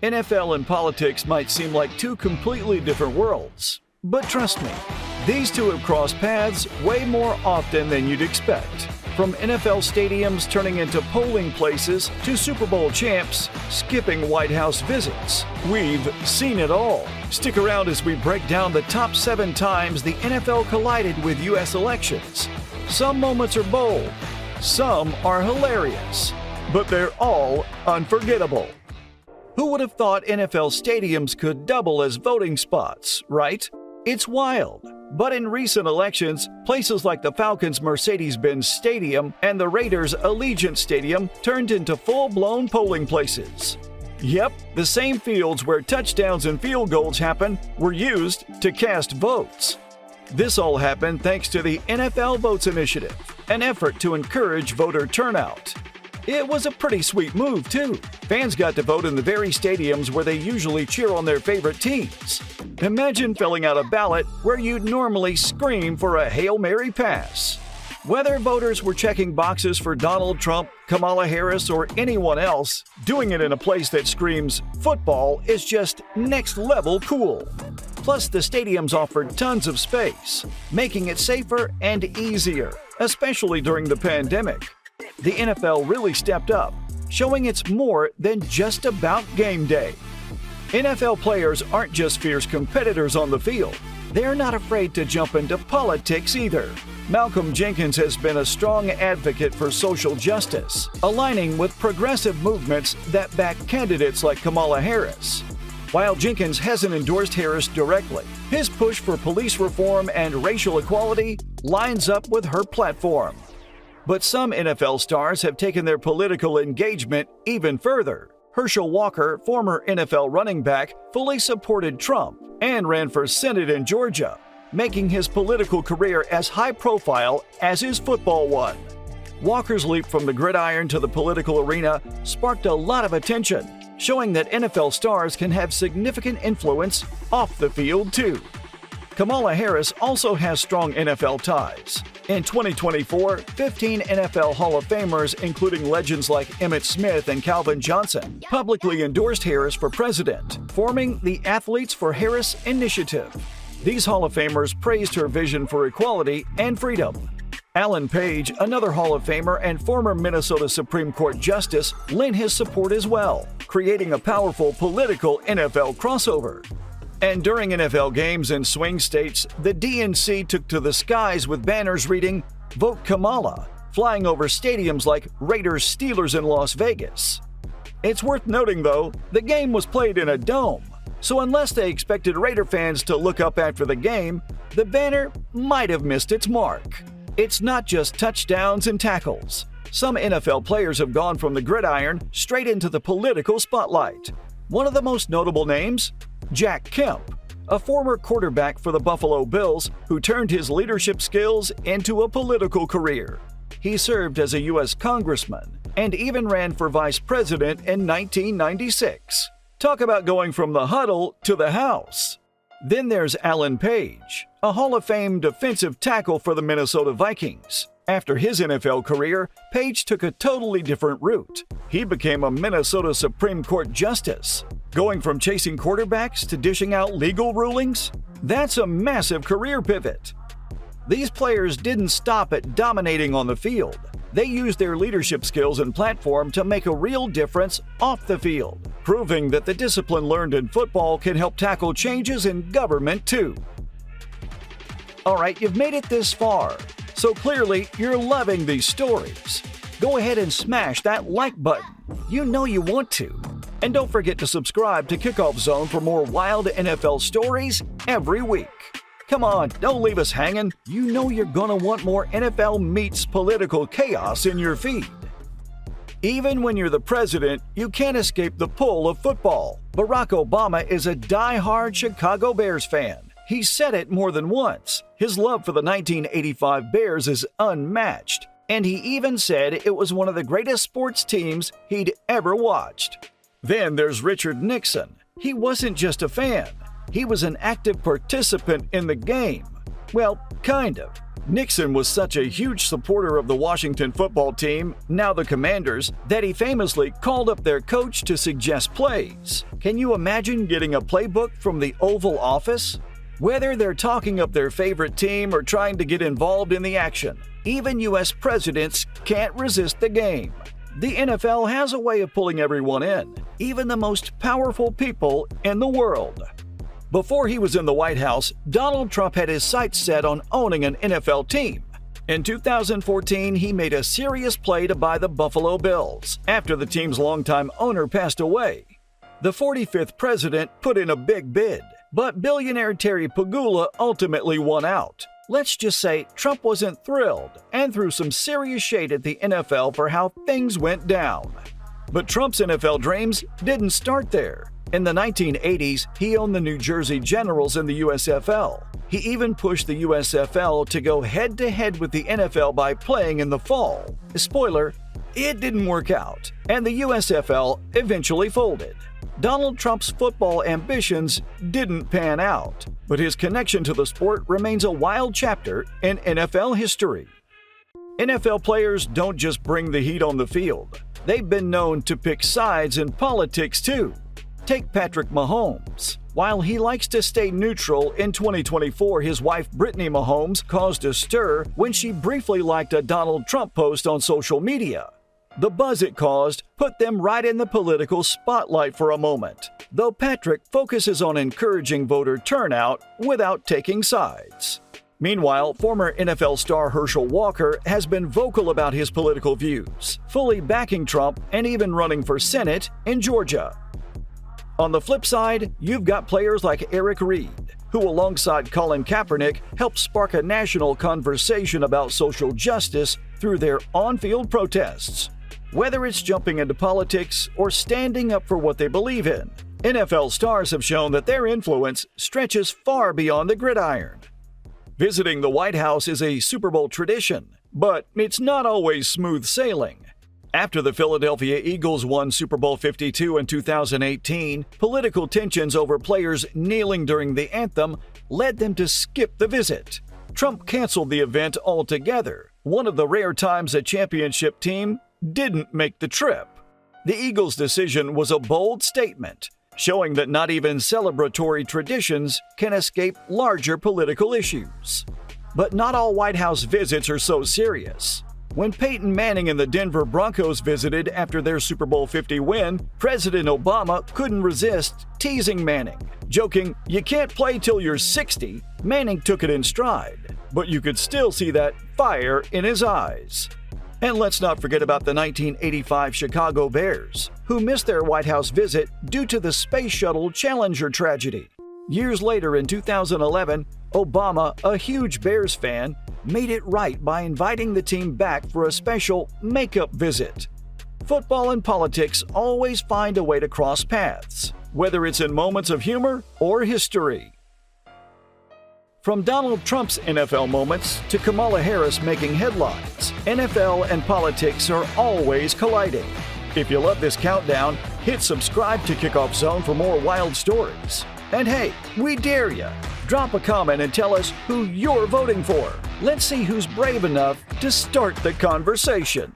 NFL and politics might seem like two completely different worlds, but trust me, these two have crossed paths way more often than you'd expect. From NFL stadiums turning into polling places to Super Bowl champs skipping White House visits, we've seen it all. Stick around as we break down the top 7 times the NFL collided with U.S. elections. Some moments are bold, some are hilarious, but they're all unforgettable. Who would have thought NFL stadiums could double as voting spots, right? It's wild. But in recent elections, places like the Falcons' Mercedes-Benz Stadium and the Raiders' Allegiant Stadium turned into full-blown polling places. Yep, the same fields where touchdowns and field goals happen were used to cast votes. This all happened thanks to the NFL Votes Initiative, an effort to encourage voter turnout. It was a pretty sweet move, too. Fans got to vote in the very stadiums where they usually cheer on their favorite teams. Imagine filling out a ballot where you'd normally scream for a Hail Mary pass. Whether voters were checking boxes for Donald Trump, Kamala Harris, or anyone else, doing it in a place that screams football is just next level cool. Plus, the stadiums offered tons of space, making it safer and easier, especially during the pandemic. The NFL really stepped up, showing it's more than just about game day. NFL players aren't just fierce competitors on the field. They're not afraid to jump into politics either. Malcolm Jenkins has been a strong advocate for social justice, aligning with progressive movements that back candidates like Kamala Harris. While Jenkins hasn't endorsed Harris directly, his push for police reform and racial equality lines up with her platform. But some NFL stars have taken their political engagement even further. Herschel Walker, former NFL running back, fully supported Trump and ran for Senate in Georgia, making his political career as high profile as his football one. Walker's leap from the gridiron to the political arena sparked a lot of attention, showing that NFL stars can have significant influence off the field too. Kamala Harris also has strong NFL ties. In 2024, 15 NFL Hall of Famers, including legends like Emmitt Smith and Calvin Johnson, publicly endorsed Harris for president, forming the Athletes for Harris Initiative. These Hall of Famers praised her vision for equality and freedom. Alan Page, another Hall of Famer and former Minnesota Supreme Court Justice, lent his support as well, creating a powerful political NFL crossover. And during NFL games in swing states, the DNC took to the skies with banners reading, "Vote Kamala," flying over stadiums like Raiders-Steelers in Las Vegas. It's worth noting, though, the game was played in a dome, so unless they expected Raider fans to look up after the game, the banner might have missed its mark. It's not just touchdowns and tackles. Some NFL players have gone from the gridiron straight into the political spotlight. One of the most notable names? Jack Kemp, a former quarterback for the Buffalo Bills who turned his leadership skills into a political career. He served as a U.S. congressman and even ran for vice president in 1996. Talk about going from the huddle to the house. Then there's Alan Page, a Hall of Fame defensive tackle for the Minnesota Vikings. After his NFL career, Page took a totally different route. He became a Minnesota Supreme Court justice. Going from chasing quarterbacks to dishing out legal rulings? That's a massive career pivot. These players didn't stop at dominating on the field. They used their leadership skills and platform to make a real difference off the field, proving that the discipline learned in football can help tackle changes in government too. All right, you've made it this far, so clearly you're loving these stories. Go ahead and smash that like button. You know you want to. And don't forget to subscribe to Kickoff Zone for more wild NFL stories every week. Come on, don't leave us hanging. You know you're gonna want more NFL meets political chaos in your feed. Even when you're the president, you can't escape the pull of football. Barack Obama is a die-hard Chicago Bears fan. He's said it more than once. His love for the 1985 Bears is unmatched. And he even said it was one of the greatest sports teams he'd ever watched. Then there's Richard Nixon. He wasn't just a fan. He was an active participant in the game. Well, kind of. Nixon was such a huge supporter of the Washington football team, now the Commanders, that he famously called up their coach to suggest plays. Can you imagine getting a playbook from the Oval Office? Whether they're talking up their favorite team or trying to get involved in the action, even U.S. presidents can't resist the game. The NFL has a way of pulling everyone in, even the most powerful people in the world. Before he was in the White House, Donald Trump had his sights set on owning an NFL team. In 2014, he made a serious play to buy the Buffalo Bills after the team's longtime owner passed away. The 45th president put in a big bid, but billionaire Terry Pagula ultimately won out. Let's just say Trump wasn't thrilled and threw some serious shade at the NFL for how things went down. But Trump's NFL dreams didn't start there. In the 1980s, he owned the New Jersey Generals in the USFL. He even pushed the USFL to go head-to-head with the NFL by playing in the fall. Spoiler, it didn't work out, and the USFL eventually folded. Donald Trump's football ambitions didn't pan out, but his connection to the sport remains a wild chapter in NFL history. NFL players don't just bring the heat on the field. They've been known to pick sides in politics too. Take Patrick Mahomes. While he likes to stay neutral, in 2024 his wife Brittany Mahomes caused a stir when she briefly liked a Donald Trump post on social media. The buzz it caused put them right in the political spotlight for a moment, though Patrick focuses on encouraging voter turnout without taking sides. Meanwhile, former NFL star Herschel Walker has been vocal about his political views, fully backing Trump and even running for Senate in Georgia. On the flip side, you've got players like Eric Reed, who alongside Colin Kaepernick helped spark a national conversation about social justice through their on-field protests. Whether it's jumping into politics or standing up for what they believe in, NFL stars have shown that their influence stretches far beyond the gridiron. Visiting the White House is a Super Bowl tradition, but it's not always smooth sailing. After the Philadelphia Eagles won Super Bowl 52 in 2018, political tensions over players kneeling during the anthem led them to skip the visit. Trump canceled the event altogether, one of the rare times a championship team didn't make the trip. The Eagles' decision was a bold statement, showing that not even celebratory traditions can escape larger political issues. But not all White House visits are so serious. When Peyton Manning and the Denver Broncos visited after their Super Bowl 50 win, President Obama couldn't resist teasing Manning. Joking, "You can't play till you're 60, Manning took it in stride, but you could still see that fire in his eyes. And let's not forget about the 1985 Chicago Bears, who missed their White House visit due to the Space Shuttle Challenger tragedy. Years later, in 2011, Obama, a huge Bears fan, made it right by inviting the team back for a special makeup visit. Football and politics always find a way to cross paths, whether it's in moments of humor or history. From Donald Trump's NFL moments to Kamala Harris making headlines, NFL and politics are always colliding. If you love this countdown, hit subscribe to Kickoff Zone for more wild stories. And hey, we dare ya! Drop a comment and tell us who you're voting for. Let's see who's brave enough to start the conversation.